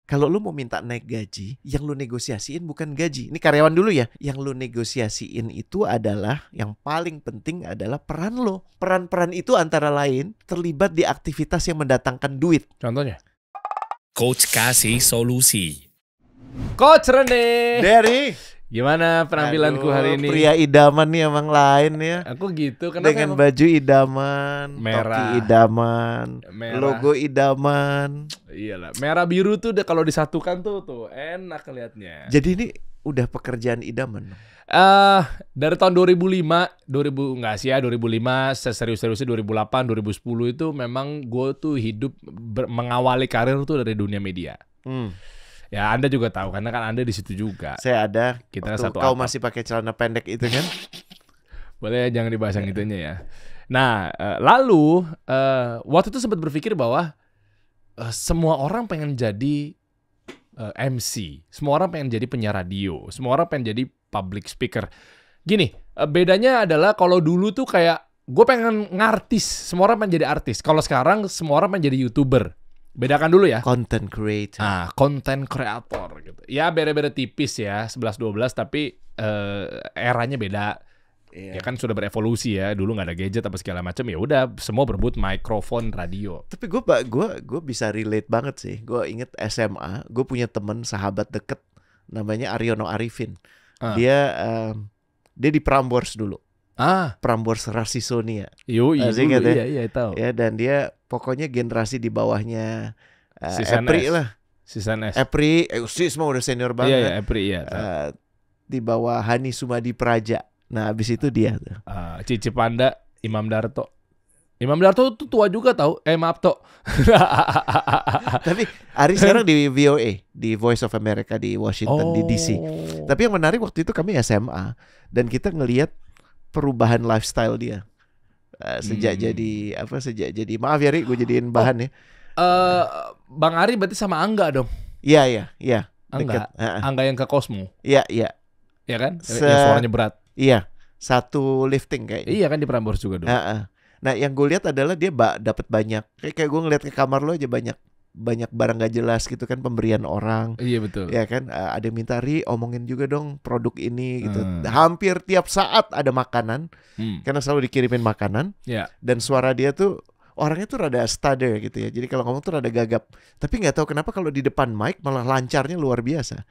Kalau lu mau minta naik gaji, yang lu negosiasiin bukan gaji. Ini karyawan dulu ya. Yang lu negosiasiin itu adalah, yang paling penting adalah peran lo. Peran-peran itu antara lain terlibat di aktivitas yang mendatangkan duit. Contohnya? Coach kasih solusi. Coach Rene. Dari Gimana penampilanku hari ini? Pria idaman nih emang lain ya. Aku gitu kenapa Dengan emang? baju idaman, Merah. topi idaman, Merah. logo idaman. Iyalah, merah biru tuh udah kalau disatukan tuh enak kelihatnya. Jadi ini udah pekerjaan idaman. Dari tahun 2005 enggak sih ya, 2005 serius-seriusnya 2008 2010 itu memang gue tuh hidup mengawali karir tuh dari dunia media. Ya Anda juga tahu karena kan Anda di situ juga. Saya ada. Kita Waktu satu kau atap. masih pakai celana pendek itu kan? Boleh jangan dibahas yang itunya ya. Nah, lalu waktu itu sempat berpikir bahwa semua orang pengen jadi MC, semua orang pengen jadi penyiar radio, semua orang pengen jadi public speaker. Gini, bedanya adalah kalau dulu tuh kayak gue pengen ngartis, semua orang pengen jadi artis. Kalau sekarang semua orang pengen jadi YouTuber. Bedakan dulu ya. Content creator. Content creator gitu. Ya beda-beda tipis ya, 11-12 tapi eranya beda. Ya kan sudah berevolusi ya. Dulu nggak ada gadget apa segala macam. Ya udah semua berebut mikrofon radio. Tapi gue bisa relate banget sih. Gue inget SMA, gue punya teman sahabat deket namanya Aryono Arifin. Dia di Prambors dulu. Prambors Rasisonia. Asik dulu, iya tahu. Ya, dan dia pokoknya generasi di bawahnya Sisan Epri S. lah. Sisan S. Epri, Sis mah udah senior banget. Iya, Epri iya. Di bawah Hani Sumadi Praja. Nah, abis itu dia tuh. Cici Panda, Imam Darto. Imam Darto tuh tua juga tahu. Maaf Tok. Tapi Ari sekarang di VOA, di Voice of America di Washington di DC. Tapi yang menarik waktu itu kami SMA dan kita ngelihat perubahan lifestyle dia sejak jadi maaf ya Ri, gue jadiin bahan ya. Bang Ari berarti sama Angga dong. Iya. Angga, Angga yang ke Cosmo. Iya. Iya kan? Yang suaranya berat. Iya, satu lifting kayaknya. Iya kan di Prambors juga dong. Nah, yang gue lihat adalah dia dapat banyak. Kayak gue ngeliat ke kamar lo aja banyak barang gak jelas gitu kan, pemberian orang. Iya betul. Ya kan, ada yang minta Ri omongin juga dong produk ini gitu. Hampir tiap saat ada makanan, karena selalu dikirimin makanan. Dan suara dia tuh orangnya tuh rada stutter gitu ya. Jadi kalau ngomong tuh rada gagap. Tapi nggak tahu kenapa kalau di depan mic malah lancarnya luar biasa.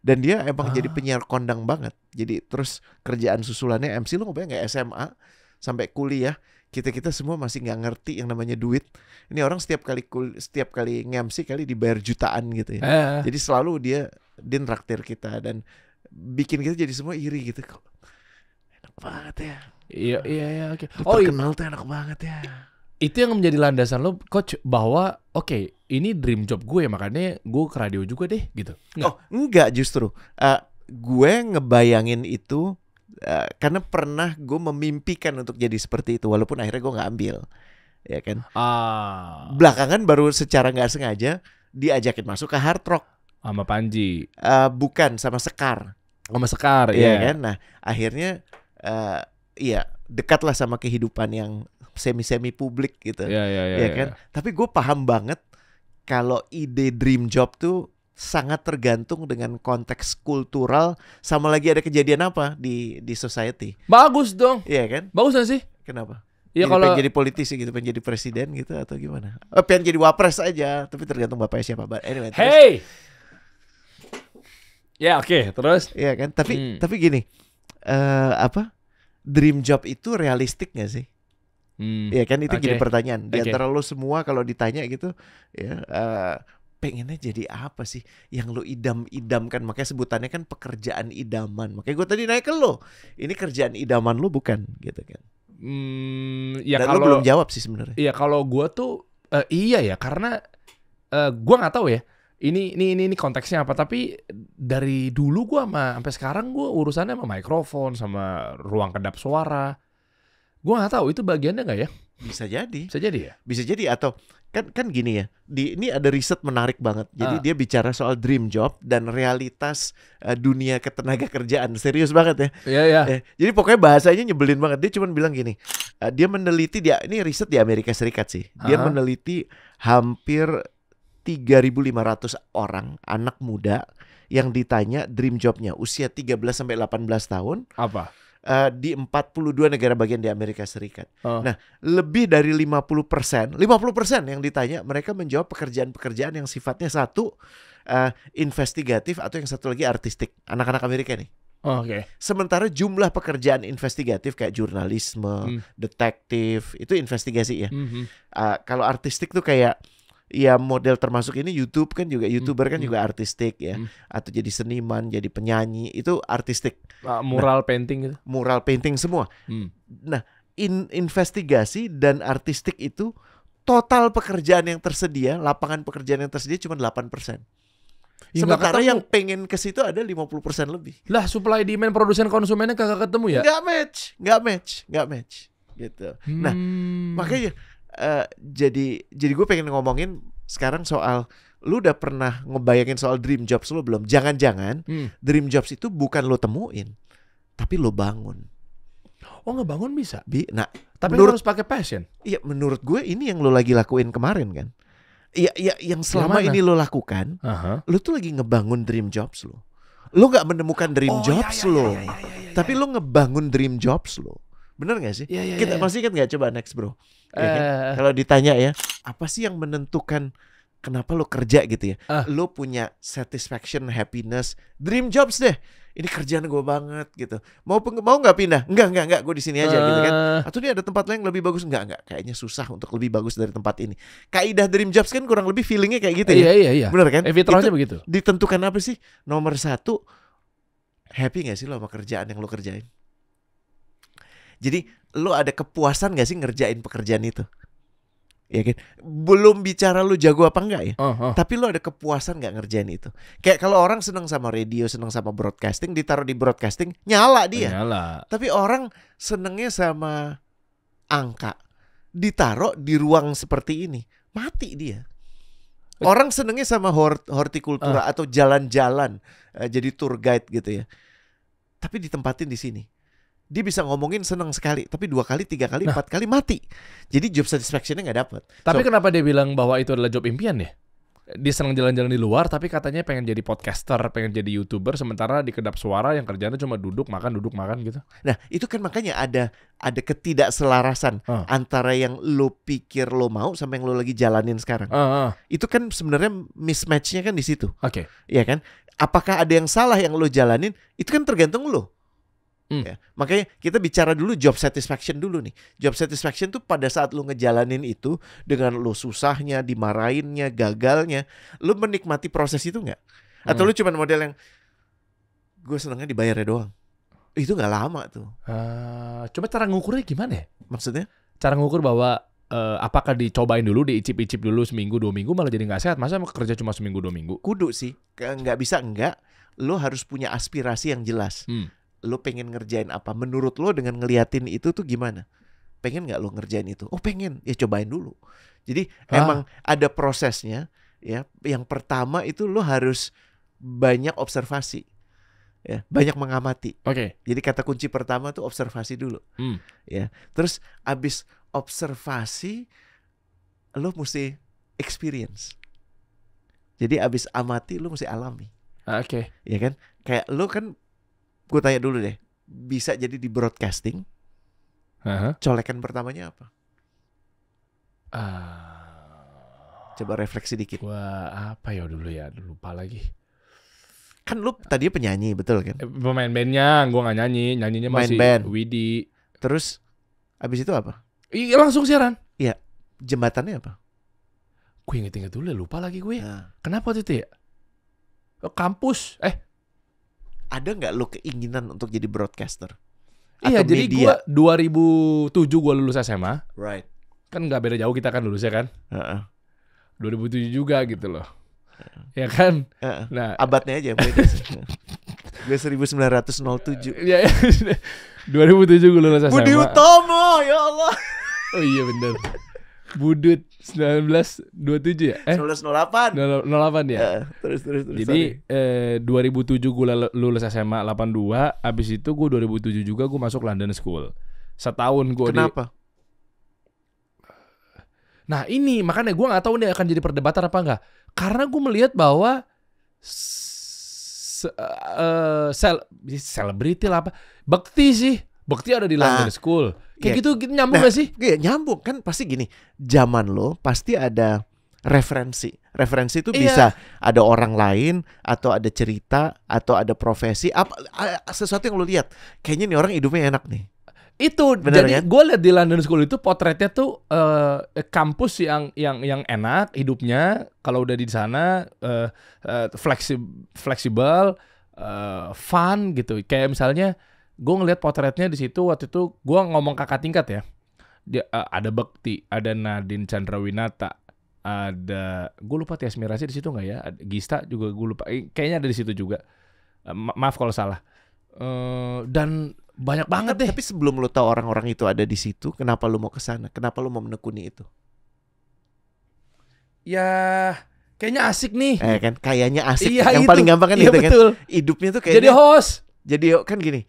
Dan dia emang jadi penyiar kondang banget. Jadi terus kerjaan susulannya MC, lo nggak SMA sampai kuliah. Kita semua masih nggak ngerti yang namanya duit. Ini orang setiap kali nge-MC kali dibayar jutaan gitu ya. Jadi selalu dia nraktir kita dan bikin kita jadi semua iri gitu. Kok enak banget ya. Iya oke. Terkenal tuh enak banget ya. Itu yang menjadi landasan lo, Coach, bahwa oke, ini dream job gue makanya gue ke radio juga deh gitu. Enggak justru. Gue ngebayangin itu karena pernah gue memimpikan untuk jadi seperti itu, walaupun akhirnya gue nggak ambil, ya kan. Belakangan baru secara nggak sengaja diajakin masuk ke Hard Rock sama Panji. Bukan, sama Sekar. Sama Sekar, ya kan. Nah akhirnya dekatlah sama kehidupan yang semi publik gitu, ya kan. Tapi gue paham banget kalau ide dream job tuh sangat tergantung dengan konteks kultural sama lagi ada kejadian apa di society. Bagus dong. Iya kan? Bagus gak sih? Kenapa? Ya kalau pengen jadi politisi gitu, pengen jadi presiden gitu atau gimana? Pengen jadi wapres aja, tapi tergantung bapaknya siapa. Anyway, hey. Ya oke, terus? Iya kan? Tapi gini, dream job itu realistik gak sih? Iya kan, itu jadi pertanyaan. Di antara lo semua kalau ditanya gitu, ya pengennya jadi apa sih yang lo idam-idamkan? Makanya sebutannya kan pekerjaan idaman. Makanya gue tadi naik ke lo, ini kerjaan idaman lo bukan gitu kan? Ya dan kalau, lo belum jawab sih sebenarnya. Iya kalau gue tuh iya ya, karena gue nggak tahu ya. Ini konteksnya apa, tapi dari dulu gue sampai sekarang gue urusannya sama mikrofon, sama ruang kedap suara. Gue nggak tahu itu bagiannya nggak ya? Bisa jadi. Bisa jadi ya? Bisa jadi, atau kan gini ya. Ini ada riset menarik banget. Jadi dia bicara soal dream job dan realitas dunia ketenaga kerjaan. Serius banget ya. Iya. Jadi pokoknya bahasanya nyebelin banget. Dia cuma bilang gini. Dia meneliti, ini riset di Amerika Serikat sih. Dia meneliti hampir 3.500 orang anak muda yang ditanya dream jobnya usia 13 sampai 18 tahun. Apa? Di 42 negara bagian di Amerika Serikat. Nah, lebih dari 50% yang ditanya mereka menjawab pekerjaan-pekerjaan yang sifatnya satu investigatif atau yang satu lagi artistik. Anak-anak Amerika nih. Oke. Sementara jumlah pekerjaan investigatif kayak jurnalisme, detektif itu investigasi ya. Kalau artistik tuh kayak ya model termasuk ini YouTube kan juga YouTuber kan juga artistik ya, atau jadi seniman, jadi penyanyi itu artistik. Mural painting gitu. Mural painting semua. Nah, investigasi dan artistik itu total pekerjaan yang tersedia, lapangan pekerjaan yang tersedia cuma 8%. Sementara yang pengen ke situ ada 50% lebih. Lah supply demand produsen konsumennya kagak ketemu ya? Nggak match gitu. Nah, makanya jadi gue pengen ngomongin sekarang soal lu udah pernah ngebayangin soal dream jobs lu belum? Jangan-jangan dream jobs itu bukan lu temuin, tapi lu bangun. Oh, ngebangun bisa? Nah, tapi lu harus pakai passion. Iya, menurut gue ini yang lu lagi lakuin kemarin kan. Iya, yang selama ini lu lakukan, lu tuh lagi ngebangun dream jobs lu. Lu nggak menemukan dream jobs lu, tapi lu ngebangun dream jobs lu. Bener gak sih? Kita masih kan nggak, coba next bro. Ya kan? Kalau ditanya ya, apa sih yang menentukan kenapa lo kerja gitu ya? Lo punya satisfaction, happiness, dream jobs deh. Ini kerjaan gue banget gitu. Mau nggak pindah? Enggak. Gue di sini aja gitu kan. Atau ini ada tempat lain yang lebih bagus? Enggak. Kayaknya susah untuk lebih bagus dari tempat ini. Kaidah dream jobs kan kurang lebih feelingnya kayak gitu ya. Iya. Bener kan? Fitrahnya begitu. Ditentukan apa sih? Nomor 1, happy gak sih lo sama kerjaan yang lo kerjain? Jadi lo ada kepuasan gak sih ngerjain pekerjaan itu? Ya kan? Belum bicara lo jago apa enggak ya, tapi lo ada kepuasan gak ngerjain itu? Kayak kalau orang senang sama radio, senang sama broadcasting, ditaruh di broadcasting nyala dia. Tapi orang senengnya sama angka, ditaruh di ruang seperti ini mati dia. Orang senengnya sama hortikultura atau jalan-jalan, jadi tour guide gitu ya, tapi ditempatin di sini. Dia bisa ngomongin senang sekali, tapi 2 kali, 3 kali, 4 kali mati. Jadi job satisfaction-nya nggak dapet. Tapi kenapa dia bilang bahwa itu adalah job impian ya? Dia senang jalan-jalan di luar, tapi katanya pengen jadi podcaster, pengen jadi YouTuber, sementara di kedap suara yang kerjanya cuma duduk makan gitu. Nah, itu kan makanya ada ketidakselarasan antara yang lo pikir lo mau sama yang lo lagi jalanin sekarang. Itu kan sebenarnya mismatch-nya kan di situ. Oke. Iya kan? Apakah ada yang salah yang lo jalanin? Itu kan tergantung lo. Ya, makanya kita bicara dulu job satisfaction dulu nih. Job satisfaction tuh pada saat lu ngejalanin itu dengan lu susahnya, dimarahinnya, gagalnya, lu menikmati proses itu nggak? Atau lu cuma model yang gue senangnya dibayarnya doang? Itu nggak lama tuh. Coba cara ngukurnya gimana ya? Maksudnya? Cara ngukur bahwa apakah dicobain dulu, diicip-icip dulu seminggu 2 minggu malah jadi nggak sehat? Masa mau kerja cuma seminggu 2 minggu? Kudu sih, nggak bisa enggak. Lu harus punya aspirasi yang jelas. Lo pengen ngerjain apa? Menurut lo dengan ngeliatin itu tuh gimana? Pengen gak lo ngerjain itu? Oh pengen, ya cobain dulu. Jadi emang ada prosesnya ya. Yang pertama itu lo harus banyak observasi ya, banyak mengamati. Jadi kata kunci pertama tuh observasi dulu ya. Terus abis observasi lo mesti experience. Jadi abis amati lo mesti alami. Ya kan? Kayak lo kan, gue tanya dulu deh, bisa jadi di broadcasting, colekan pertamanya apa? Coba refleksi dikit. Wah, apa ya dulu ya, lupa lagi. Kan lu tadi penyanyi, betul kan? Pemain bandnya, gue gak nyanyi, nyanyinya masih Widi. Terus abis itu apa? Iya langsung siaran. Iya, jembatannya apa? Gue inget-inget dulu, lupa lagi gue. Kenapa waktu itu ya? Kampus, ada nggak lo keinginan untuk jadi broadcaster? Iya, jadi gue 2007 gue lulus SMA. Right. Kan nggak beda jauh kita kan lulusnya kan. 2007 juga gitu loh. Ya kan. Nah, abadnya aja yang beda. Gue 1907. Iya. 2007 gue lulus SMA. Budi Utomo, ya Allah. Oh iya benar. Budut 1927 ya? 1908 ya? Terus. Jadi 2007 gue lulus SMA 82. Abis itu gue 2007 juga gue masuk London School. Setahun gue. Kenapa? Nah ini makanya gue nggak tahu ini akan jadi perdebatan apa enggak. Karena gue melihat bahwa selebriti lah apa, Bekti ada di London School. Kayak gitu nyambung gak sih? Iya nyambung kan, pasti gini. Zaman lo pasti ada referensi. Referensi itu bisa ada orang lain, atau ada cerita, atau ada profesi, sesuatu yang lo lihat. Kayaknya nih orang hidupnya enak nih. Itu bener, jadi kan? Gue lihat di London School itu potretnya tuh kampus yang enak hidupnya kalau udah di sana, fleksibel, fun gitu. Kayak misalnya gue ngelihat potretnya di situ waktu itu gue ngomong kakak tingkat ya. Dia ada Bekti, ada Nadine Chandrawinata, ada gue lupa Tias Mirasih di situ nggak ya? Gista juga gue lupa. Kayaknya ada di situ juga. Maaf kalau salah. Dan banyak banget deh. Tapi sebelum lu tahu orang-orang itu ada di situ, kenapa lu mau ke sana? Kenapa lu mau menekuni itu? Ya, kayaknya asik nih. Kan kayaknya asik. Iya, yang itu. paling gampang kan iya, itu betul. Kan. Hidupnya tuh kayaknya jadi host. Jadi kan gini.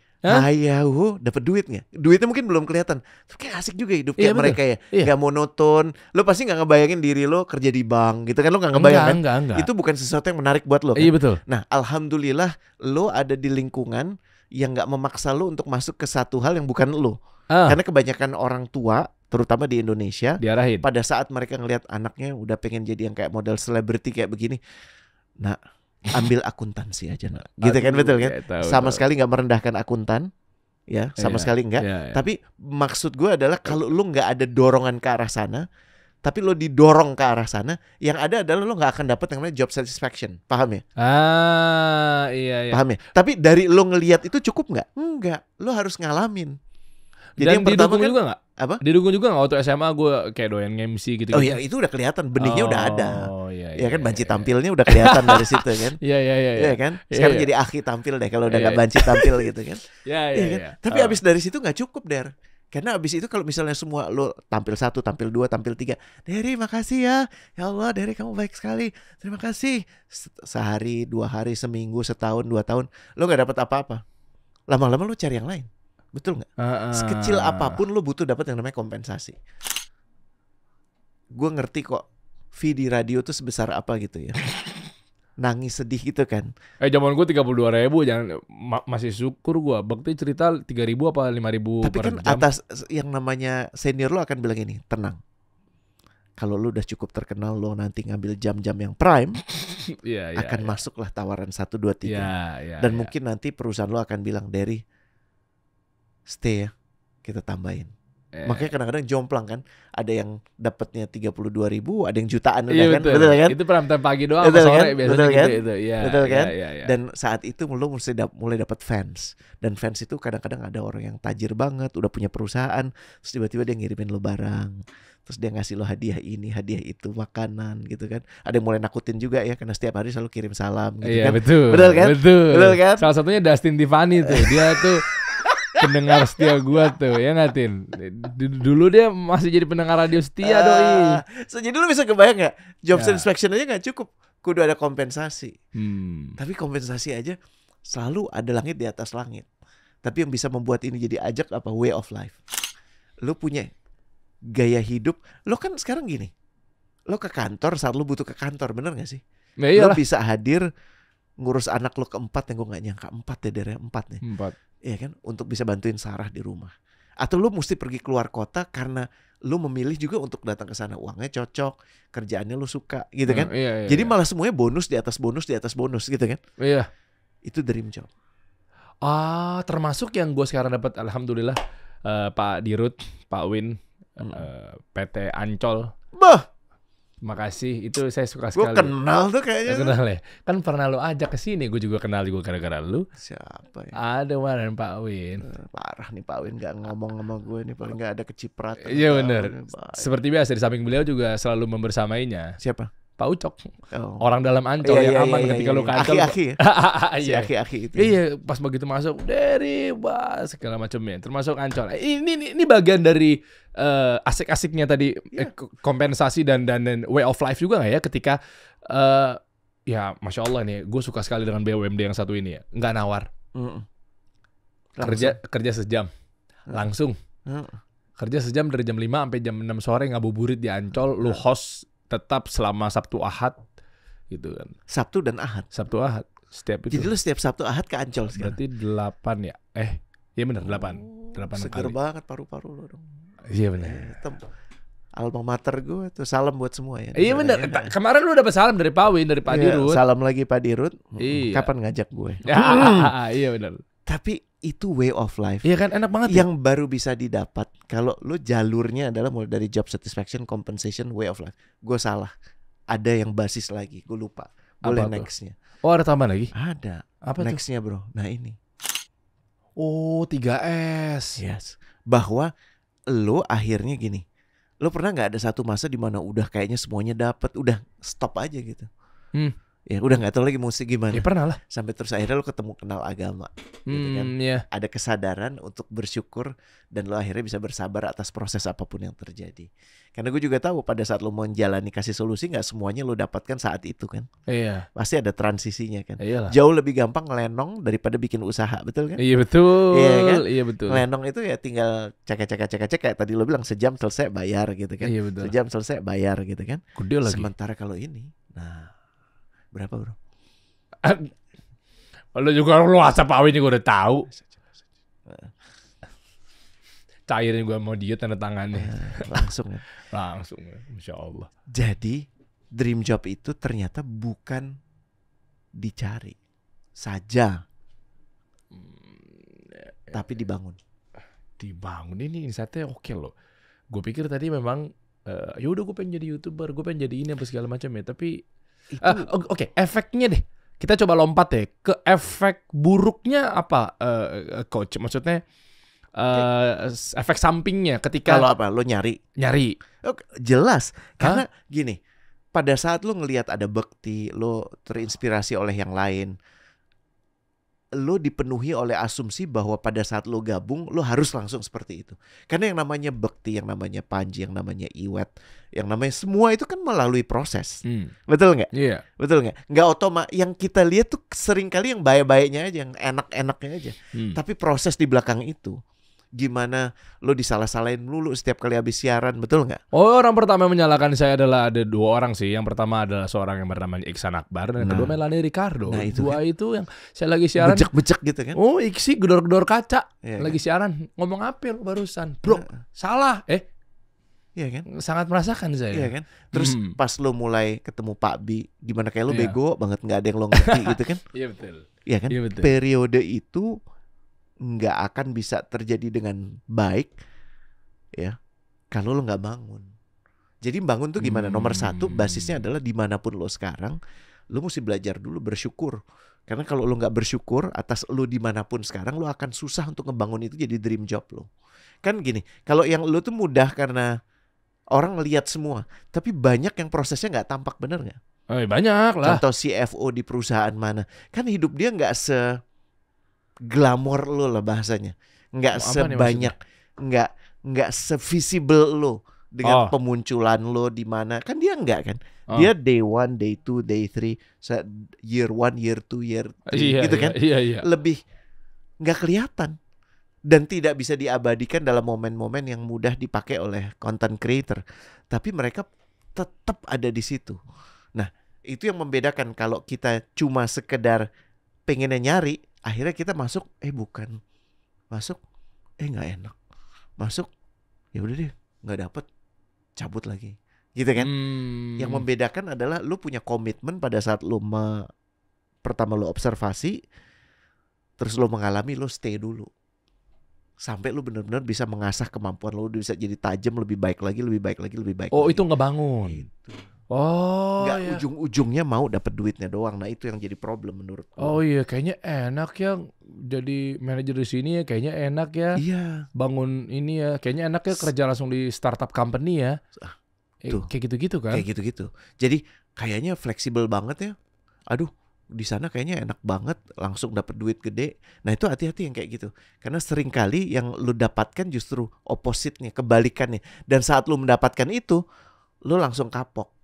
Dapat duit nggak? Duitnya mungkin belum kelihatan. Kayak asik juga hidup kayak mereka ya. Nggak monoton. Lo pasti nggak ngebayangin diri lo kerja di bank gitu kan, lo nggak ngebayangin. Enggak. Itu bukan sesuatu yang menarik buat lo kan? Iya betul. Nah alhamdulillah lo ada di lingkungan yang nggak memaksa lo untuk masuk ke satu hal yang bukan lo. Karena kebanyakan orang tua, terutama di Indonesia, diarahin. Pada saat mereka ngelihat anaknya udah pengen jadi yang kayak model selebriti kayak begini, nah ambil akuntansi aja nak. Gitu kan, betul kan? Sama sekali nggak merendahkan akuntan, ya sama sekali nggak. Tapi maksud gue adalah kalau lo nggak ada dorongan ke arah sana, tapi lo didorong ke arah sana, yang ada adalah lo nggak akan dapat yang namanya job satisfaction, paham ya? Iya. Paham ya? Tapi dari lo ngelihat itu cukup nggak? Enggak, lo harus ngalamin. Jadi dan yang pertama didukung kan, juga nggak? Apa? Didukung juga nggak waktu SMA gue kayak doyan MC gitu. Oh iya, itu udah kelihatan, benihnya udah ada. Iya kan banci tampilnya udah kelihatan dari situ kan. Iya kan? Sekarang jadi Akhi tampil deh kalau udah nggak banci tampil gitu kan. Iya. Tapi abis dari situ nggak cukup Der. Karena abis itu kalau misalnya semua lo tampil 1, tampil 2, tampil 3, Dery makasih ya Allah Dery kamu baik sekali, terima kasih. Sehari, 2 hari, seminggu, setahun, 2 tahun, lo nggak dapat apa-apa. Lama-lama lo cari yang lain, betul nggak? Sekecil apapun lo butuh dapat yang namanya kompensasi. Gue ngerti kok fee di radio tuh sebesar apa gitu ya. Nangis sedih gitu kan. Zaman gue 32.000 jangan masih syukur gue. Bekti cerita 3.000 apa 5.000 tapi per kan jam. Atas yang namanya senior lo akan bilang ini, tenang. Kalau lo udah cukup terkenal, lo nanti ngambil jam-jam yang prime, akan masuklah tawaran 1, 2, 3. Dan mungkin nanti perusahaan lo akan bilang, Dery, stay ya, kita tambahin. Makanya kadang-kadang jomplang kan, ada yang dapatnya 32.000, ada yang jutaan udah kan, betul kan? Itu prime pagi doang, betul sore kan? Biasanya betul gitu kan? itu. Betul kan? Dan saat itu lo mesti mulai dapat fans, dan fans itu kadang-kadang ada orang yang tajir banget, udah punya perusahaan, terus tiba-tiba dia ngirimin lo barang, terus dia ngasih lo hadiah ini, hadiah itu, makanan gitu kan. Ada yang mulai nakutin juga ya, karena setiap hari selalu kirim salam gitu kan. Betul kan? Betul kan? Salah satunya Dustin Tiffany tuh, dia tuh pendengar setia gua tuh, ya ngatin. Dulu dia masih jadi pendengar radio setia doi. Jadi lu bisa kebayang gak? Job satisfaction aja gak cukup, kudu ada kompensasi. Tapi kompensasi aja selalu ada langit di atas langit. Tapi yang bisa membuat ini jadi ajak apa? Way of life. Lu punya gaya hidup. Lu kan sekarang gini, lu ke kantor saat lu butuh ke kantor, bener gak sih? Lu bisa hadir ngurus anak lu keempat, yang gue gak nyangka 4 ya dari 4 nih. 4. Iya kan, untuk bisa bantuin Sarah di rumah. Atau lu mesti pergi keluar kota karena lu memilih juga untuk datang ke sana, uangnya cocok, kerjaannya lu suka, gitu kan? Jadi malah semuanya bonus di atas bonus di atas bonus, gitu kan? Iya. Itu dream job. Termasuk yang gue sekarang dapat, alhamdulillah, Pak Dirut, Pak Win, PT Ancol. Makasih, itu saya suka sekali. Gue kenal tuh kayaknya. Kenal ya? Kan pernah lo ajak ke sini, gue juga kenal juga gara-gara lu. Siapa ya? Ada kemarin Pak Win. Parah nih Pak Win, gak ngomong sama gue nih, paling gak ada kecipratan. Iya benar. Seperti biasa di samping beliau juga selalu membersamainya. Siapa? Pak Ucok. Orang dalam Ancol yang aman ketika lu ke Ancol. Aki-aki itu. Iya, pas begitu masuk dari segala macamnya, termasuk Ancol. Ini bagian dari asik-asiknya tadi, kompensasi dan way of life juga nggak ya, ketika ya Masya Allah nih, gue suka sekali dengan BUMD yang satu ini ya, nggak nawar. Kerja sejam langsung. Kerja sejam dari jam 5 sampai jam 6 sore ngabuburit di Ancol, lu host tetap selama Sabtu Ahad gitu kan. Sabtu dan Ahad. Sabtu Ahad setiap itu. Jadi lu setiap Sabtu Ahad ke Ancol sekarang. Berarti 8 ya? Iya benar 8. 8 Seger kali. banget paru-paru lo dong. Iya benar. Alma mater gue tuh, salam buat semua ya. Iya benar. Kemarin lu dapat salam dari Pak Win, dari Pak Dirut. Salam lagi Pak Dirut. Iya. Kapan ngajak gue? Iya benar. Tapi itu way of life. Iya kan enak banget. Yang baru bisa didapat kalau lu jalurnya adalah mulai dari job satisfaction, compensation, way of life. Gue salah. Ada yang basis lagi, gue lupa. Boleh nextnya. Oh ada tambahan lagi? Ada. Apa nextnya bro? Nah ini. Oh 3S. Yes. Bahwa lu akhirnya gini. Lo pernah nggak ada satu masa di mana udah kayaknya semuanya dapat, udah stop aja gitu? Ya udah nggak tahu lagi musik gimana. Ya pernah lah. Sampai terus akhirnya lo ketemu kenal agama, gitu kan? Yeah. Ada kesadaran untuk bersyukur dan lo akhirnya bisa bersabar atas proses apapun yang terjadi. Karena gue juga tahu pada saat lo mau menjalani kasih solusi nggak semuanya lo dapatkan saat itu kan? Iya. Pasti ada transisinya kan? Iyalah. Jauh lebih gampang ngelenong daripada bikin usaha, betul kan? Iya betul. Iya kan? Iya betul. Ngelenong itu ya tinggal cek kayak tadi lo bilang sejam selesai bayar gitu kan? Iya betul. Sejam selesai bayar gitu kan? Gede lagi. Sementara kalau ini, nah berapa bro? Lo juga lu WhatsApp Pak Win juga udah tahu. Cairin gue mau diet tanda tangannya. Langsung kan? Langsung, Masya Allah. Jadi dream job itu ternyata bukan dicari saja, tapi dibangun. Dibangun ini insightnya oke loh. Gue pikir tadi memang ya udah gue pengen jadi YouTuber, gue pengen jadi ini apa segala macam ya. Tapi oke, efeknya deh. Kita coba lompat deh ke efek buruknya apa, coach? Maksudnya efek sampingnya ketika kalau apa? Lo nyari. Jelas. Karena gini, pada saat lo ngelihat ada bekti, lo terinspirasi oleh yang lain, lo dipenuhi oleh asumsi bahwa pada saat lo gabung, lo harus langsung seperti itu. Karena yang namanya bekti, yang namanya Panji, yang namanya Iwet, yang namanya semua itu kan melalui proses. Betul nggak? Iya. Betul nggak? Nggak otomatis. Yang kita lihat tuh seringkali yang baik-baiknya aja, yang enak-enaknya aja. Tapi proses di belakang itu, gimana lo disalah-salahin melulu setiap kali habis siaran, betul nggak? Oh, orang pertama yang menyalahkan saya adalah ada 2 orang sih. Yang pertama adalah seorang yang bernama Iksan Akbar dan yang kedua Melanie Ricardo. Nah, itu dua kan. Itu yang saya lagi siaran bejek-bejek gitu kan? Oh, Iksi gedor-gedor kaca lagi kan? siaran ngomong apa lo barusan, bro? Salah, Iya kan? Sangat merasakan saya. Iya kan? Terus pas lo mulai ketemu Pak Bi, gimana kayak lo bego banget, nggak ada yang lo ngerti gitu kan? Iya betul. Iya kan? Iya, betul. Periode itu nggak akan bisa terjadi dengan baik ya kalau lo nggak bangun. Jadi bangun tuh gimana? Nomor 1 basisnya adalah dimanapun lo sekarang, lo mesti belajar dulu bersyukur. Karena kalau lo nggak bersyukur atas lo dimanapun sekarang, lo akan susah untuk ngebangun itu jadi dream job lo. Kan gini, kalau yang lo tuh mudah karena orang ngelihat semua, tapi banyak yang prosesnya nggak tampak, bener nggak? Banyak lah. Contoh CFO di perusahaan mana, kan hidup dia nggak glamor lo lah bahasanya, nggak sebanyak, nggak se-visible lo dengan pemunculan lo di mana, kan dia nggak kan, dia day 1, day 2, day 3, year 1, year 2, year 3 gitu kan, lebih nggak kelihatan dan tidak bisa diabadikan dalam momen-momen yang mudah dipakai oleh content creator, tapi mereka tetap ada di situ. Nah itu yang membedakan kalau kita cuma sekedar pengennya nyari, akhirnya kita masuk, bukan masuk, nggak enak, masuk, ya udah deh, nggak dapet, cabut lagi, gitu kan? Yang membedakan adalah lu punya komitmen pada saat lu pertama lu observasi, terus lu mengalami, lu stay dulu, sampai lu benar-benar bisa mengasah kemampuan lu, bisa jadi tajam, lebih baik lagi. Oh, itu ngebangun. Gitu. Oh, nggak ujung-ujungnya mau dapat duitnya doang. Nah itu yang jadi problem menurut gue. Oh iya, kayaknya enak ya jadi manajer di sini ya, kayaknya enak ya. Iya. Bangun ini ya, kayaknya enak ya kerja langsung di startup company ya. Kayak gitu-gitu kan? Kayak gitu-gitu. Jadi kayaknya fleksibel banget ya. Aduh, di sana kayaknya enak banget, langsung dapat duit gede. Nah itu hati-hati yang kayak gitu. Karena seringkali yang lu dapatkan justru opposite-nya, kebalikannya. Dan saat lu mendapatkan itu, lu langsung kapok.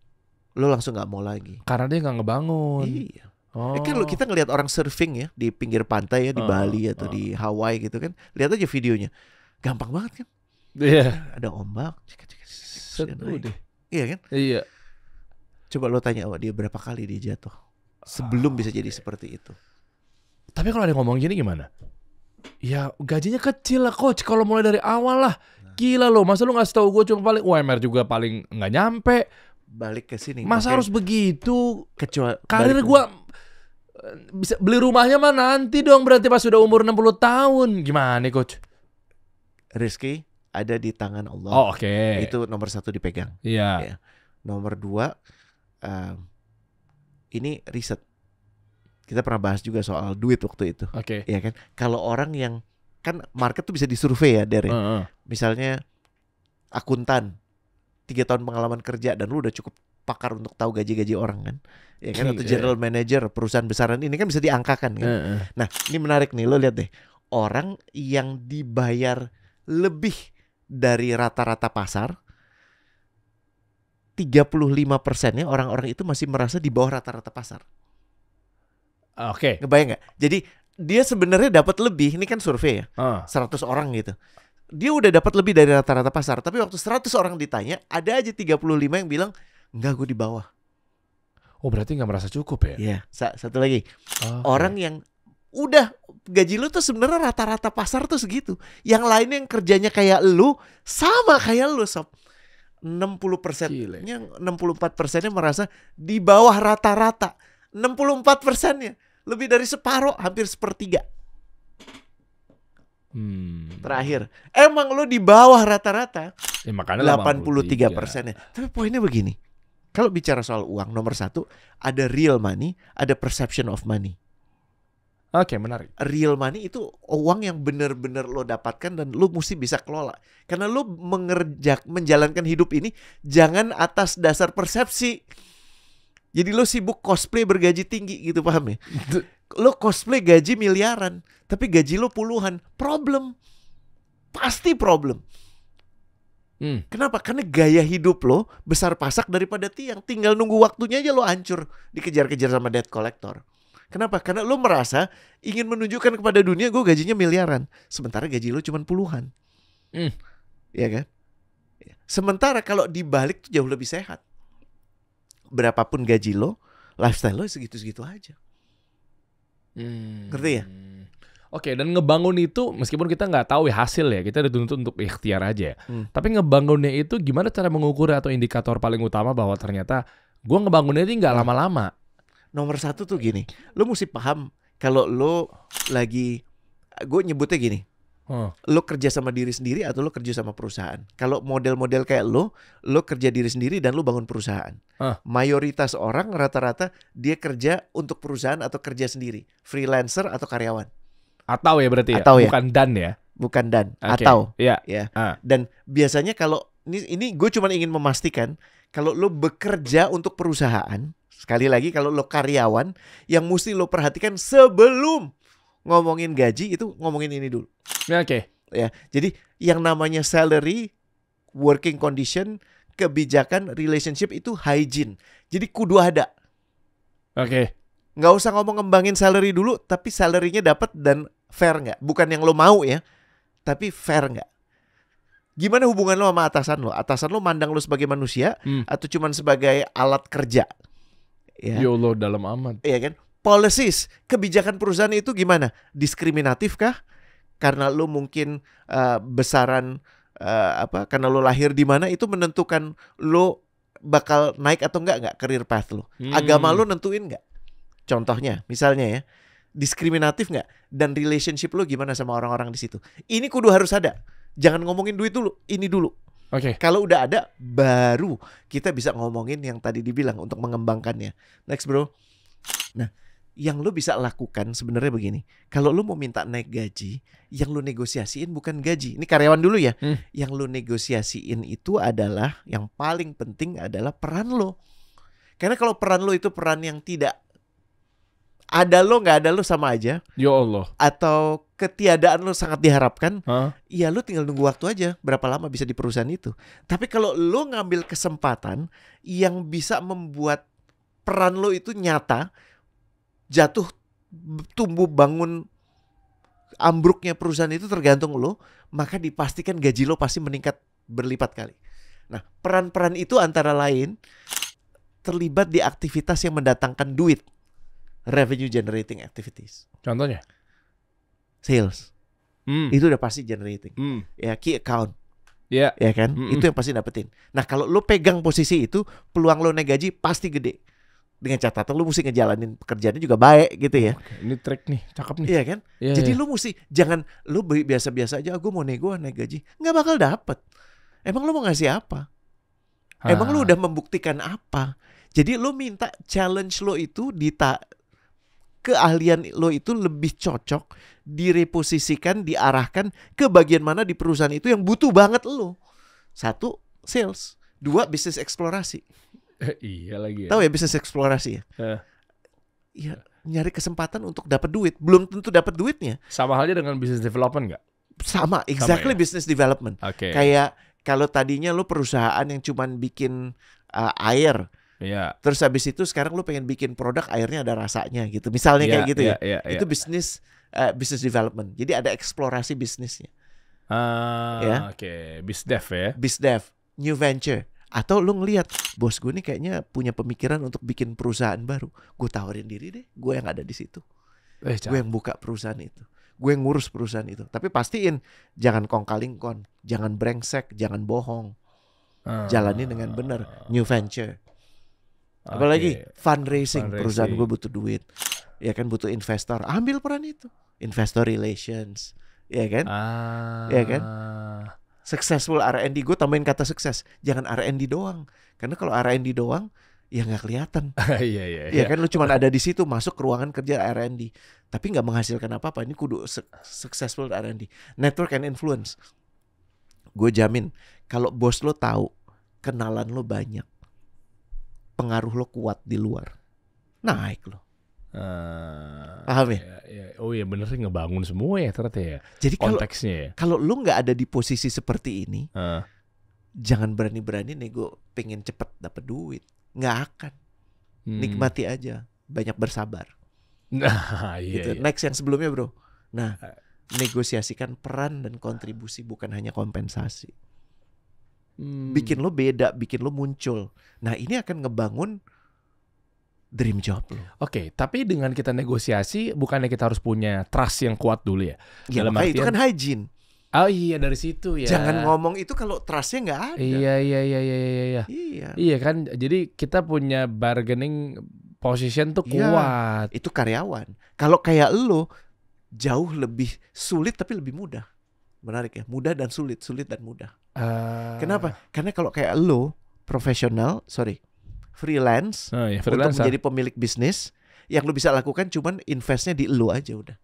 Lo langsung nggak mau lagi karena dia nggak ngebangun. Iya. Kan lo kita ngelihat orang surfing ya di pinggir pantai ya, di Bali atau di Hawaii gitu kan, lihat aja videonya, gampang banget kan. Ada ombak. Seru deh. Iya kan? Iya. Coba lo tanya dia berapa kali dia jatuh sebelum bisa jadi seperti itu. Tapi kalau ada yang ngomong gini gimana? Ya gajinya kecil lah coach. Kalau mulai dari awal lah. Gila lo. Masa lo ngasih tahu gue cuma paling UMR juga paling nggak nyampe. Balik ke sini. Masa harus begitu? Kecuali karir gue bisa beli rumahnya mah nanti dong, berarti pas sudah umur 60 tahun. Gimana nih coach? Rezeki ada di tangan Allah. Oh, oke. Itu nomor 1 dipegang. Iya. Ya. Nomor 2, ini riset. Kita pernah bahas juga soal duit waktu itu. Oke. Ya kan? Kalau orang yang kan market tuh bisa disurvei ya dari misalnya akuntan 3 tahun pengalaman kerja dan lu udah cukup pakar untuk tahu gaji-gaji orang kan, ya kan, atau general manager perusahaan besaran ini kan bisa diangkakan kan. Nah ini menarik nih, lo lihat deh, orang yang dibayar lebih dari rata-rata pasar 35%-nya orang-orang itu masih merasa di bawah rata-rata pasar. Oke. Ngebayang nggak? Jadi dia sebenarnya dapat lebih, ini kan survei ya, 100 orang gitu. Dia udah dapat lebih dari rata-rata pasar, tapi waktu 100 orang ditanya, ada aja 35 yang bilang, enggak, gue di bawah. Oh berarti nggak merasa cukup ya? Iya. Satu lagi, orang yang udah gaji lu tuh sebenarnya rata-rata pasar tuh segitu. Yang lain yang kerjanya kayak lu, sama kayak lu sob. 60%-nya, 64%-nya merasa di bawah rata-rata. 64%-nya lebih dari separuh, hampir sepertiga. Terakhir, emang lo di bawah rata-rata, ya, makanya 83%-nya. Tapi poinnya begini, kalau bicara soal uang, nomor 1 ada real money, ada perception of money. Oke, menarik. Real money itu uang yang benar-benar lo dapatkan dan lo mesti bisa kelola. Karena lo menjalankan hidup ini jangan atas dasar persepsi. Jadi lo sibuk cosplay bergaji tinggi gitu, paham ya? Lo cosplay gaji miliaran, tapi gaji lo puluhan. Problem. Pasti problem. Kenapa? Karena gaya hidup lo besar pasak daripada tiang. Tinggal nunggu waktunya aja lo hancur, dikejar-kejar sama debt collector. Kenapa? Karena lo merasa ingin menunjukkan kepada dunia gue gajinya miliaran, sementara gaji lo cuma puluhan. Ya kan? Sementara kalau dibalik tuh jauh lebih sehat. Berapapun gaji lo, lifestyle lo segitu-segitu aja. Ngerti ya? Oke, dan ngebangun itu meskipun kita nggak tahu ya hasil ya, kita dituntut untuk ikhtiar aja. Tapi ngebangunnya itu gimana cara mengukur atau indikator paling utama bahwa ternyata gue ngebangunnya ini nggak lama-lama. Nomor 1 tuh gini, lo mesti paham kalau lo lagi, gue nyebutnya gini, lo kerja sama diri sendiri atau lo kerja sama perusahaan. Kalau model-model kayak lo kerja diri sendiri dan lo bangun perusahaan. Mayoritas orang rata-rata dia kerja untuk perusahaan atau kerja sendiri, freelancer atau karyawan. Atau ya berarti atau ya, bukan dan ya. Bukan dan, okay. Atau ya. Dan biasanya kalau ini gue cuma ingin memastikan kalau lo bekerja untuk perusahaan, sekali lagi kalau lo karyawan, yang mesti lo perhatikan sebelum ngomongin gaji itu ngomongin ini dulu. Oke. Ya, jadi yang namanya salary, working condition, kebijakan, relationship itu hygiene. Jadi kudu ada. Oke. Nggak usah ngomong ngembangin salary dulu, tapi salarynya dapat dan fair nggak? Bukan yang lo mau ya, tapi fair nggak? Gimana hubungan lo sama atasan lo? Atasan lo mandang lo sebagai manusia atau cuman sebagai alat kerja? Ya Allah, dalam amat. Iya kan? Policies, kebijakan perusahaan itu gimana? Diskriminatif kah? Karena lo mungkin besaran karena lo lahir di mana itu menentukan lo bakal naik atau enggak career path lo. Agama lo nentuin enggak? Contohnya, misalnya ya, diskriminatif nggak? Dan relationship lo gimana sama orang-orang di situ? Ini kudu harus ada. Jangan ngomongin duit dulu, ini dulu. Oke. Kalau udah ada, baru kita bisa ngomongin yang tadi dibilang untuk mengembangkannya. Next bro. Nah, yang lo bisa lakukan sebenarnya begini. Kalau lo mau minta naik gaji, yang lo negosiasiin bukan gaji. Ini karyawan dulu ya. Yang lo negosiasiin itu adalah, yang paling penting adalah peran lo. Karena kalau peran lo itu peran yang tidak ada lo nggak ada lo sama aja. Ya Allah. Atau ketiadaan lo sangat diharapkan. Ya lo tinggal nunggu waktu aja berapa lama bisa di perusahaan itu. Tapi kalau lo ngambil kesempatan yang bisa membuat peran lo itu nyata, jatuh, tumbuh, bangun ambruknya perusahaan itu tergantung lo, maka dipastikan gaji lo pasti meningkat berlipat kali. Nah, peran-peran itu antara lain terlibat di aktivitas yang mendatangkan duit, revenue generating activities. Contohnya? Sales. Itu udah pasti generating. Ya, key account. Ya kan? Itu yang pasti dapetin. Nah, kalau lo pegang posisi itu, peluang lo naik gaji pasti gede. Dengan catatan lu mesti ngejalanin pekerjaannya juga baik gitu ya. Ini trik nih, cakep nih. Iya kan? Jadi lu mesti jangan lu biasa-biasa aja, gue mau nego naik gaji, nggak bakal dapet. Emang lu mau ngasih apa? Emang lu udah membuktikan apa? Jadi lu minta challenge lo itu keahlian lo itu lebih cocok direposisikan, diarahkan ke bagian mana di perusahaan itu yang butuh banget lo. 1, sales. 2, bisnis eksplorasi. Iya lagi ya. Tahu ya bisnis eksplorasi ya? Ya, nyari kesempatan untuk dapat duit. Belum tentu dapat duitnya. Sama halnya dengan business development nggak? Sama, exactly ya? Business development. Kayak kalau tadinya lu perusahaan yang cuman bikin air. Iya. Terus habis itu sekarang lu pengen bikin produk airnya ada rasanya gitu. Misalnya kayak gitu ya. Itu business development. Jadi ada eksplorasi bisnisnya. Bizdev ya. Bizdev, new venture. Atau lu ngelihat bos gue nih kayaknya punya pemikiran untuk bikin perusahaan baru, gue tawarin diri deh, gue yang ada di situ, gue yang buka perusahaan itu, gue yang ngurus perusahaan itu. Tapi pastiin jangan kong kaling kon, jangan brengsek, jangan bohong, jalani dengan benar. New venture, apalagi fundraising. Perusahaan gue butuh duit, ya kan, butuh investor, ambil peran itu, investor relations, ya kan, ya kan. Successful R&D, gue tambahin kata sukses. Jangan R&D doang. Karena kalau R&D doang, ya nggak kelihatan. Iya kan, lu cuma ada di situ, masuk ke ruangan kerja R&D, tapi nggak menghasilkan apa-apa. Ini kudu successful R&D. Network and influence. Gue jamin, kalau bos lo tahu, kenalan lo banyak, pengaruh lo kuat di luar, naik lo. Paham ya? Oh iya, bener sih, ngebangun semua ya ternyata ya. Jadi konteksnya kalau lu nggak ada di posisi seperti ini, jangan berani-berani nego pengen cepet dapet duit. Nggak akan. Nikmati aja, banyak bersabar. Nah, gitu. Next yang sebelumnya bro. Nah, negosiasikan peran dan kontribusi, bukan hanya kompensasi. Bikin lo beda, bikin lo muncul. Nah, ini akan ngebangun dream job lo. Oke, tapi dengan kita negosiasi, bukannya kita harus punya trust yang kuat dulu ya? Ya makanya itu kan hygiene. Oh iya, dari situ ya. Jangan ngomong itu kalau trustnya nggak ada. Iya. Iya kan, jadi kita punya bargaining position tuh kuat. Itu karyawan. Kalau kayak lo, jauh lebih sulit tapi lebih mudah. Menarik ya, mudah dan sulit dan mudah. Kenapa? Karena kalau kayak lo, freelance untuk menjadi pemilik bisnis, yang lu bisa lakukan cuman investnya di lu aja udah.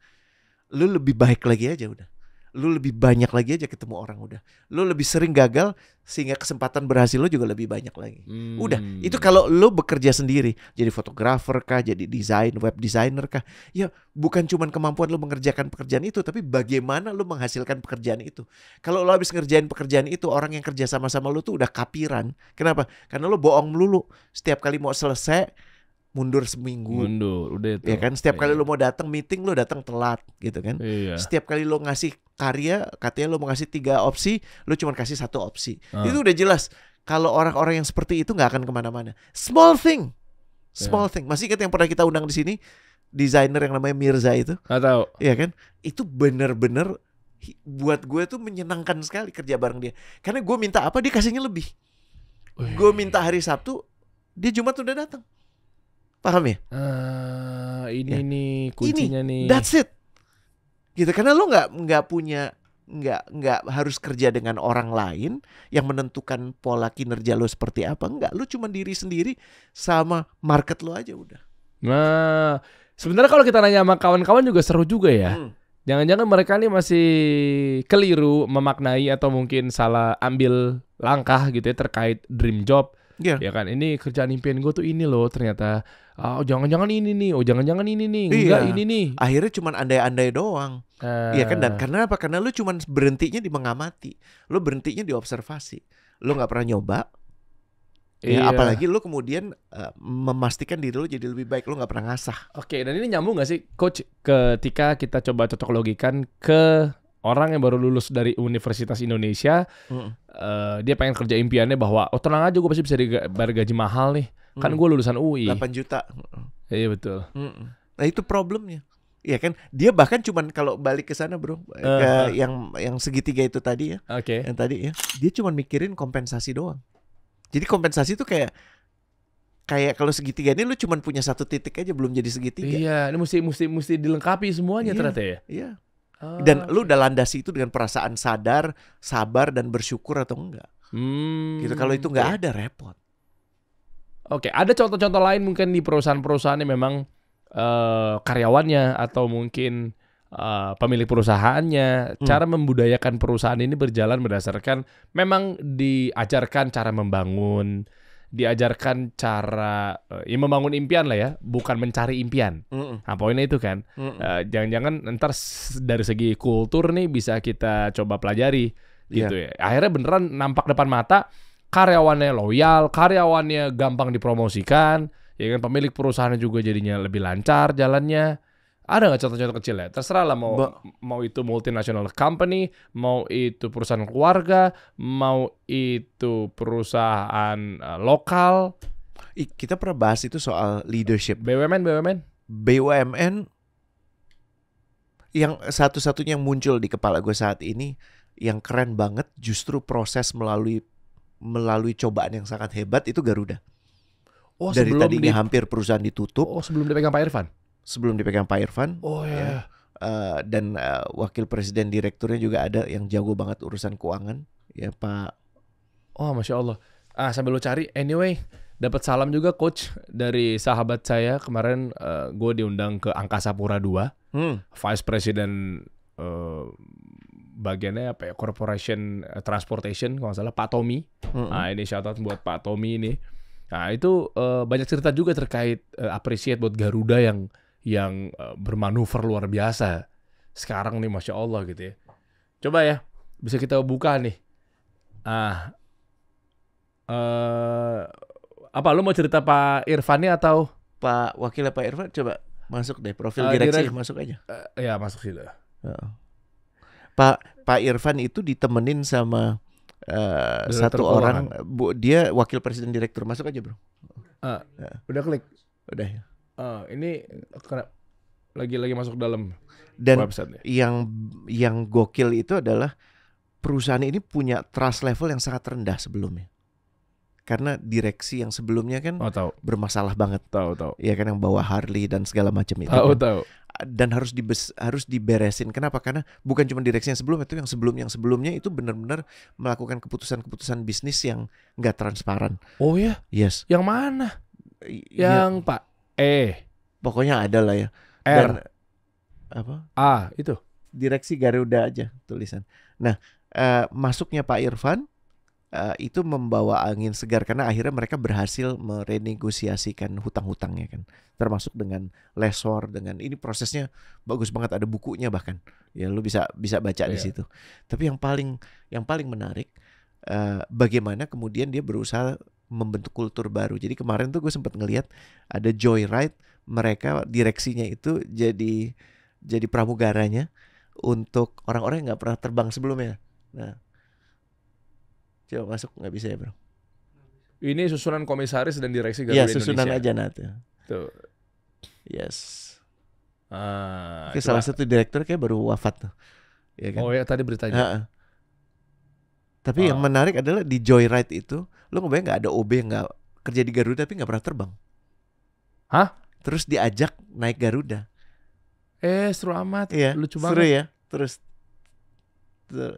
Lu lebih baik lagi aja udah. Lu lebih banyak lagi aja ketemu orang udah. Lu lebih sering gagal sehingga kesempatan berhasil lu juga lebih banyak lagi. Udah, itu kalau lu bekerja sendiri, jadi fotografer kah, jadi web designer kah, ya bukan cuman kemampuan lu mengerjakan pekerjaan itu, tapi bagaimana lu menghasilkan pekerjaan itu. Kalau lu habis ngerjain pekerjaan itu, orang yang kerja sama-sama lu tuh udah kapiran. Kenapa? Karena lu bohong melulu. Setiap kali mau selesai mundur seminggu. Udah itu. Ya kan, setiap kali lu mau datang meeting lu datang telat gitu kan. Setiap kali lu ngasih karya, katanya lu mau ngasih 3 opsi, lu cuma kasih 1 opsi. Itu udah jelas. Kalau orang-orang yang seperti itu nggak akan kemana-mana. Small thing. Masih ingat yang pernah kita undang di sini, desainer yang namanya Mirza itu? Nggak tahu. Iya kan? Itu bener-bener buat gue tuh menyenangkan sekali kerja bareng dia. Karena gue minta apa, dia kasihnya lebih. Gue minta hari Sabtu, dia Jumat udah datang. Paham ya? Ini nih kuncinya nih. That's it. Gitu, karena lo nggak harus kerja dengan orang lain yang menentukan pola kinerja lo seperti apa. Enggak, lo cuma diri sendiri sama market lo aja udah. Nah, sebenarnya kalau kita nanya sama kawan-kawan juga seru juga ya. Jangan-jangan mereka nih masih keliru memaknai atau mungkin salah ambil langkah gitu ya terkait dream job. Ya kan, ini kerjaan impian gue tuh ini loh ternyata. Oh, jangan-jangan ini nih. Oh, jangan-jangan ini nih. Enggak, ini nih. Akhirnya cuma andai-andai doang. Iya kan, dan karena apa? Karena lu cuma berhentinya di mengamati. Lu berhentinya di observasi. Lu nggak pernah nyoba. Ya, apalagi lu kemudian memastikan diri lu jadi lebih baik, lu nggak pernah ngasah. Oke, dan ini nyambung nggak sih, Coach, ketika kita coba cocok logikan ke orang yang baru lulus dari Universitas Indonesia, dia pengen kerja impiannya bahwa tenang aja gue pasti bisa dibayar gaji mahal nih, kan gue lulusan UI. 8 juta. Iya betul. Nah itu problemnya. Iya kan, dia bahkan cuman kalau balik ke sana bro, ke yang segitiga itu tadi ya, yang tadi ya, dia cuman mikirin kompensasi doang. Jadi kompensasi itu kayak kalau segitiga ini lu cuma punya satu titik aja, belum jadi segitiga. Iya, ini mesti dilengkapi semuanya ternyata ya. Iya. Dan lu udah landasi itu dengan perasaan sadar, sabar dan bersyukur atau enggak. Gitu, kalau itu enggak ada repot. Oke, ada contoh-contoh lain mungkin di perusahaan-perusahaan yang memang karyawannya atau mungkin pemilik perusahaannya, cara membudayakan perusahaan ini berjalan berdasarkan memang diajarkan cara membangun, diajarkan cara membangun impian lah ya, bukan mencari impian. Nah poinnya itu kan, jangan-jangan ntar dari segi kultur nih bisa kita coba pelajari gitu ya. Akhirnya beneran nampak depan mata, karyawannya loyal, karyawannya gampang dipromosikan, ya kan, pemilik perusahaan juga jadinya lebih lancar jalannya. Ada nggak contoh-contoh kecil ya? Terserah lah, mau itu multinational company, mau itu perusahaan keluarga, mau itu perusahaan lokal. Kita pernah bahas itu soal leadership. BUMN yang satu-satunya yang muncul di kepala gue saat ini yang keren banget, justru proses melalui cobaan yang sangat hebat itu Garuda. Dari tadinya hampir perusahaan ditutup. Sebelum dipegang Pak Irfan. Sebelum dipegang Pak Irfan. Dan wakil presiden direkturnya juga ada yang jago banget urusan keuangan, ya Pak. Masya Allah. Sambil lo cari, anyway, dapat salam juga Coach dari sahabat saya kemarin. Gue diundang ke Angkasa Pura II, Vice President bagiannya apa ya, Corporation Transportation kalau nggak salah, Pak Tommy. Ini shout out buat Pak Tommy ini. Nah itu banyak cerita juga terkait appreciate buat Garuda yang bermanuver luar biasa sekarang nih, Masya Allah gitu ya. Coba ya, bisa kita buka nih. Apa lu mau cerita Pak Irfan nih atau Pak wakilnya Pak Irfan? Coba masuk deh, profil direksi masuk aja. Ya masuk situ. Pak Irfan itu ditemenin sama satu orang, dia wakil presiden direktur. Masuk aja bro. Udah klik. Udah ya. Ini lagi masuk dalam dan website-nya. Yang gokil itu adalah perusahaan ini punya trust level yang sangat rendah sebelumnya. Karena direksi yang sebelumnya kan bermasalah banget. Tahu. Ya kan, yang bawa Harley dan segala macam itu. Tahu. Dan harus diberesin. Kenapa? Karena bukan cuma direksi yang sebelumnya, itu yang sebelumnya itu benar-benar melakukan keputusan-keputusan bisnis yang nggak transparan. Oh ya? Yes. Yang mana? Yang Pak pokoknya ada lah ya. R. Dan, apa? Itu. Direksi Garuda aja tulisan. Nah, masuknya Pak Irfan itu membawa angin segar karena akhirnya mereka berhasil merenegosiasikan hutang-hutangnya kan, termasuk dengan lessor, dengan ini prosesnya bagus banget, ada bukunya bahkan. Ya lu bisa baca di situ. Tapi yang paling menarik bagaimana kemudian dia berusaha membentuk kultur baru. Jadi kemarin tuh gue sempat ngelihat ada Joyride, mereka direksinya itu jadi pramugaranya untuk orang-orang yang nggak pernah terbang sebelumnya. Nah, coba masuk, nggak bisa ya bro? Ini susunan komisaris dan direksi Garuda Indonesia. Iya, susunan aja nanti. Tuh. Yes. Salah satu direktur kayak baru wafat tuh. Ya kan? Oh ya, tadi beritanya. Tapi yang menarik adalah di Joyride itu, lu ngebayang nggak ada OB yang nggak kerja di Garuda tapi nggak pernah terbang? Hah? Terus diajak naik Garuda. Seru amat. Iya, lucu banget. Seru ya. Terus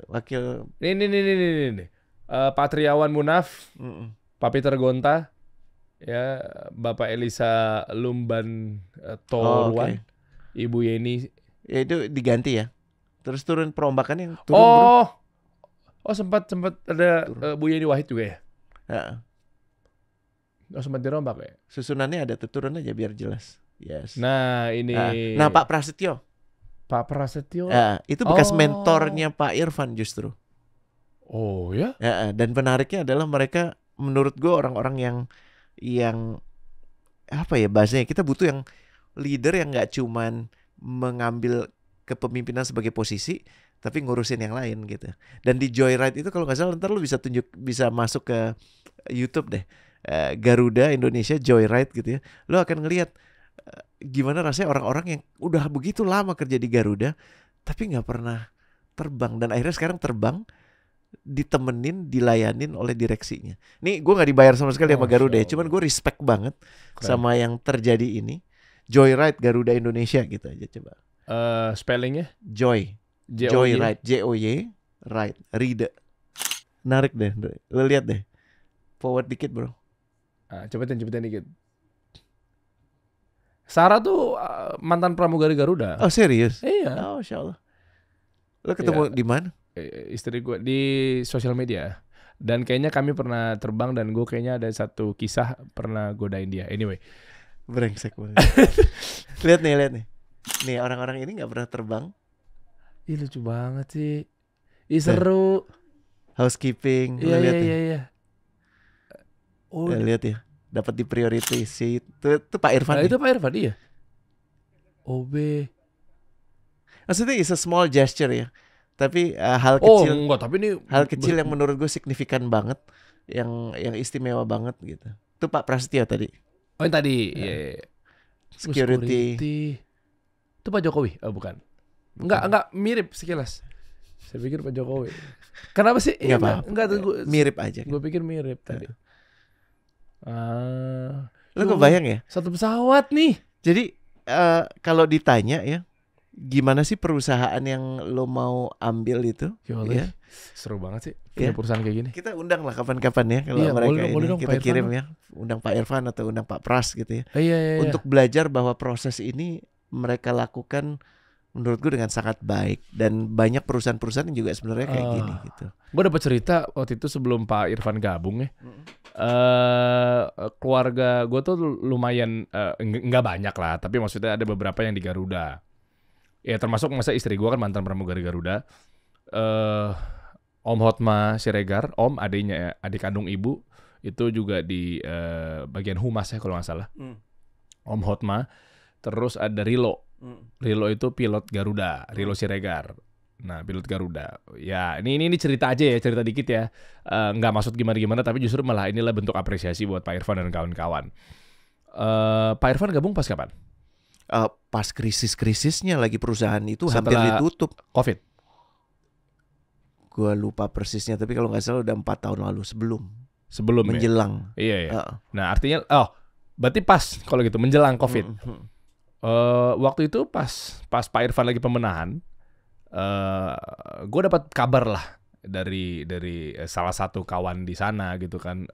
wakil ini. Pak Triawan Munaf, Pak Peter Gonta, ya, Bapak Elisa Lumban Toluan, Ibu Yeni. Ya itu diganti ya. Terus turun perombakan yang turun. Bro. Sempat ada Bu Yeni Wahid juga ya. Sempat dirombak ya. Susunannya ada, turun aja biar jelas. Yes. Nah ini. Nah Pak Prasetyo. Itu bekas mentornya Pak Irfan justru. Oh ya? Dan penariknya adalah mereka menurut gue orang-orang yang apa ya bahasanya, kita butuh yang leader yang nggak cuman mengambil kepemimpinan sebagai posisi, tapi ngurusin yang lain gitu. Dan di Joyride itu kalau nggak salah ntar lu bisa masuk ke YouTube deh, Garuda Indonesia Joyride gitu ya. Lu akan ngelihat gimana rasanya orang-orang yang udah begitu lama kerja di Garuda tapi nggak pernah terbang, dan akhirnya sekarang terbang, ditemenin, dilayanin oleh direksinya. Nih gue nggak dibayar sama sekali sama Garuda ya, cuman gue respect banget sama yang terjadi ini. Joyride Garuda Indonesia gitu aja coba. Spellingnya? Joyride, Joy, Ride, Ride. Narik deh, lo lihat deh. Forward dikit bro. Cepetin dikit. Sarah tuh mantan pramugari Garuda. Oh serius? Iya. Oh Masya Allah. Lo ketemu di mana? Istri gue di sosial media. Dan kayaknya kami pernah terbang, dan gue kayaknya ada satu kisah pernah godain dia. Anyway. Brengsek banget. Lihat nih. Nih orang-orang ini gak pernah terbang. Ih lucu banget sih. Ih seru. Housekeeping. Iya. Oh, lihat ya. Dapat diprioritasasi. Itu Pak Irfan. Itu Pak Irfan iya. OB. Maksudnya is a small gesture ya. Tapi hal kecil. Oh enggak, tapi ini hal kecil yang menurut gue signifikan banget, yang istimewa banget gitu. Itu Pak Prasetyo tadi. Oh yang tadi. Iya. Security. Itu Pak Jokowi? Oh bukan. Enggak mirip sekilas. Saya pikir Pak Jokowi. Kenapa sih? Enggak mirip aja. Gue pikir mirip tadi. Lo kebayang ya? Satu pesawat nih. Jadi kalau ditanya ya, gimana sih perusahaan yang lo mau ambil itu? Ya? Seru banget sih punya perusahaan kayak gini. Kita undang lah kapan-kapan ya kalau mereka boleh dong, kita kirim ya, undang Pak Irfan atau undang Pak Pras gitu ya. Iya. Untuk belajar bahwa proses ini mereka lakukan menurut gue dengan sangat baik, dan banyak perusahaan-perusahaan yang juga sebenarnya kayak gini gitu. Gue dapat cerita waktu itu sebelum Pak Irfan gabung ya. Keluarga gue tuh lumayan nggak banyak lah, tapi maksudnya ada beberapa yang di Garuda. Ya termasuk masa istri gue kan mantan pramugari Garuda. Om Hotma Siregar, Om adiknya, adik kandung ibu itu juga di bagian humas ya kalau nggak salah. Om Hotma, terus ada Rilo. Rilo itu pilot Garuda, Rilo Siregar. Nah, pilot Garuda. Ya, ini cerita aja ya, cerita dikit ya. Nggak maksud gimana-gimana, tapi justru malah inilah bentuk apresiasi buat Pak Irfan dan kawan-kawan. Pak Irfan gabung pas kapan? Pas krisis-krisisnya lagi perusahaan itu setelah hampir ditutup. COVID. Gue lupa persisnya, tapi kalau nggak salah udah 4 tahun lalu sebelum menjelang. Ya? Iya. Nah, artinya berarti pas kalau gitu menjelang COVID. Waktu itu pas Pak Irfan lagi pemenahan, gue dapat kabar lah dari salah satu kawan di sana gitu kan,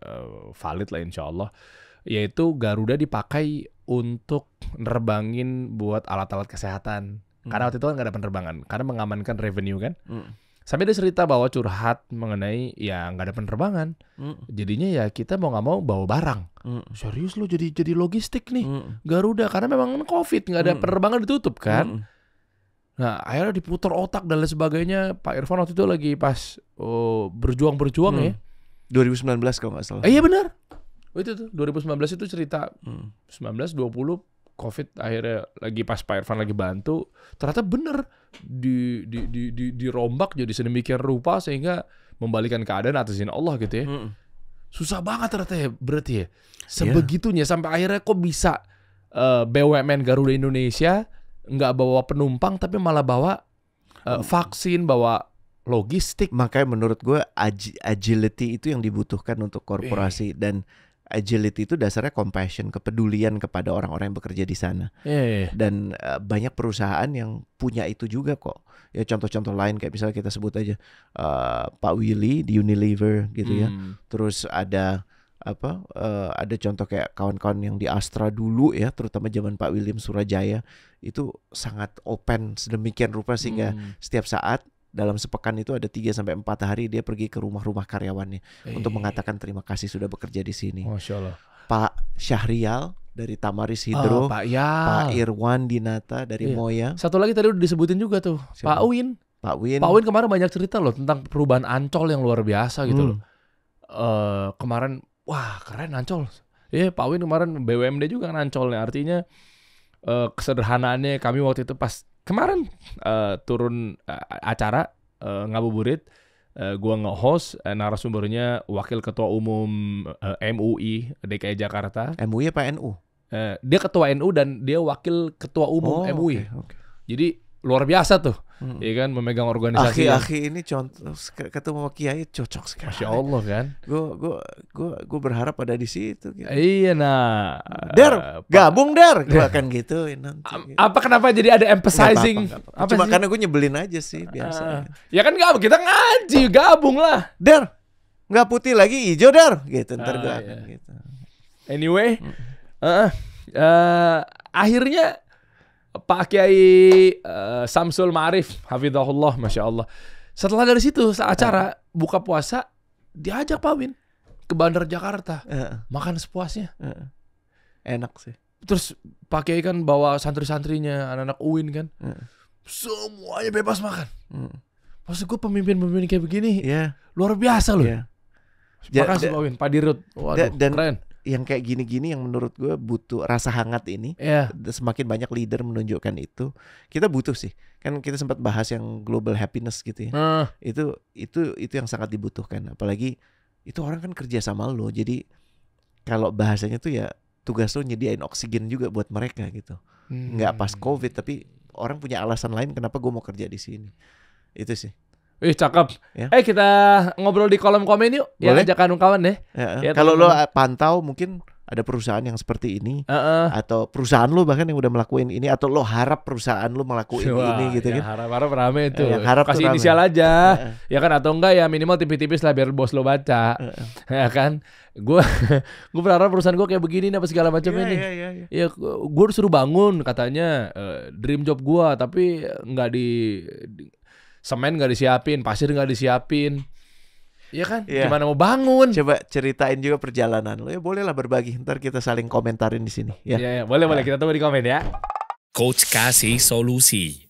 valid lah insya Allah, yaitu Garuda dipakai untuk nerbangin buat alat-alat kesehatan. Karena waktu itu kan nggak ada penerbangan, karena mengamankan revenue kan. Sampai dia cerita bahwa curhat mengenai ya nggak ada penerbangan, jadinya ya kita mau nggak mau bawa barang. Serius lo jadi logistik nih Garuda, karena memang COVID nggak ada penerbangan, ditutup kan. Nah akhirnya diputar otak dan lain sebagainya. Pak Irfan waktu itu lagi pas berjuang ya. 2019 kalau nggak salah. Iya benar. Itu tuh 2019 itu cerita. 19, 20 COVID akhirnya lagi pas Pak Irfan lagi bantu, ternyata bener dirombak jadi sedemikian rupa sehingga membalikan keadaan atas izin Allah gitu ya. Susah banget ternyata ya, berarti ya. Sebegitunya sampai akhirnya kok bisa BUMN Garuda Indonesia nggak bawa penumpang tapi malah bawa vaksin, bawa logistik. Makanya menurut gue agility itu yang dibutuhkan untuk korporasi, dan agility itu dasarnya compassion, kepedulian kepada orang-orang yang bekerja di sana. Dan banyak perusahaan yang punya itu juga kok. Ya contoh-contoh lain kayak misalnya kita sebut aja Pak Willy di Unilever gitu ya. Terus ada ada contoh kayak kawan-kawan yang di Astra dulu ya, terutama zaman Pak William Surajaya, itu sangat open sedemikian rupa sehingga setiap saat dalam sepekan itu ada 3-4 hari dia pergi ke rumah-rumah karyawannya untuk mengatakan terima kasih sudah bekerja di sini. Masya Allah. Pak Syahrial dari Tamaris Hidro, Pak Irwan Dinata dari Moya. Satu lagi tadi udah disebutin juga tuh, Pak Win. Pak Win kemarin banyak cerita loh tentang perubahan Ancol yang luar biasa gitu loh. Kemarin wah keren Ancol. Pak Win kemarin BUMD juga kan Ancol nih. Artinya kesederhanaannya kami waktu itu pas kemarin turun acara ngabuburit, gua nge-host, narasumbernya Wakil Ketua Umum MUI DKI Jakarta. MUI apa NU? Dia Ketua NU dan dia Wakil Ketua Umum MUI. Okay. Jadi luar biasa tuh, ya kan, memegang organisasi. Aki ini contoh ketemu Kiai cocok sekali. Masya Allah kan. Gue berharap ada di situ. Gitu. Iya nah. Gabung gue akan gituin nanti. Gitu. Apa kenapa jadi ada emphasizing? Gak apa-apa. Cuma sih? Karena gue nyebelin aja sih biasa. Ya kan kita ngaji, gabung lah. Nggak putih lagi, hijau gitu. Ntar gue akan gitu. Anyway, akhirnya Pak Kiai Samsul Ma'arif hafizahullah, Masya Allah. Setelah dari situ acara buka puasa, diajak Pak Win ke Bandar Jakarta, makan sepuasnya. Enak sih. Terus Pak Kiai kan bawa santri-santrinya, anak-anak UIN kan, semuanya bebas makan. Maksud gue pemimpin-pemimpin kayak begini, luar biasa loh. Makasih Pak Win, Pak Dirut, waduh keren. Yang kayak gini-gini yang menurut gue butuh rasa hangat ini. Semakin banyak leader menunjukkan itu, kita butuh sih. Kan kita sempat bahas yang global happiness gitu ya. Itu yang sangat dibutuhkan. Apalagi itu orang kan kerja sama lo. Jadi kalau bahasanya tuh ya tugas lo nyediain oksigen juga buat mereka gitu. Nggak pas COVID, tapi orang punya alasan lain kenapa gue mau kerja di sini. Itu sih. Cakep. Ya. Kita ngobrol di kolom komen yuk. Boleh? Ya, ajak kawan deh. Ya, kalau lo pantau mungkin ada perusahaan yang seperti ini, atau perusahaan lo bahkan yang udah melakukan ini, atau lo harap perusahaan lo melakukan ini gitu kan. Harap rame itu. kasih Kasih inisial aja. Ya kan, atau enggak ya minimal tipis-tipis lah biar bos lo baca. Ya kan. Gue berharap perusahaan gue kayak begini apa segala macam ini. Ya gue disuruh bangun katanya dream job gue, tapi nggak semen nggak disiapin, pasir nggak disiapin, ya kan? Gimana mau bangun? Coba ceritain juga perjalanan lo. Ya bolehlah berbagi. Ntar kita saling komentarin di sini. Ya boleh. Kita tunggu di komen ya. Coach kasih solusi.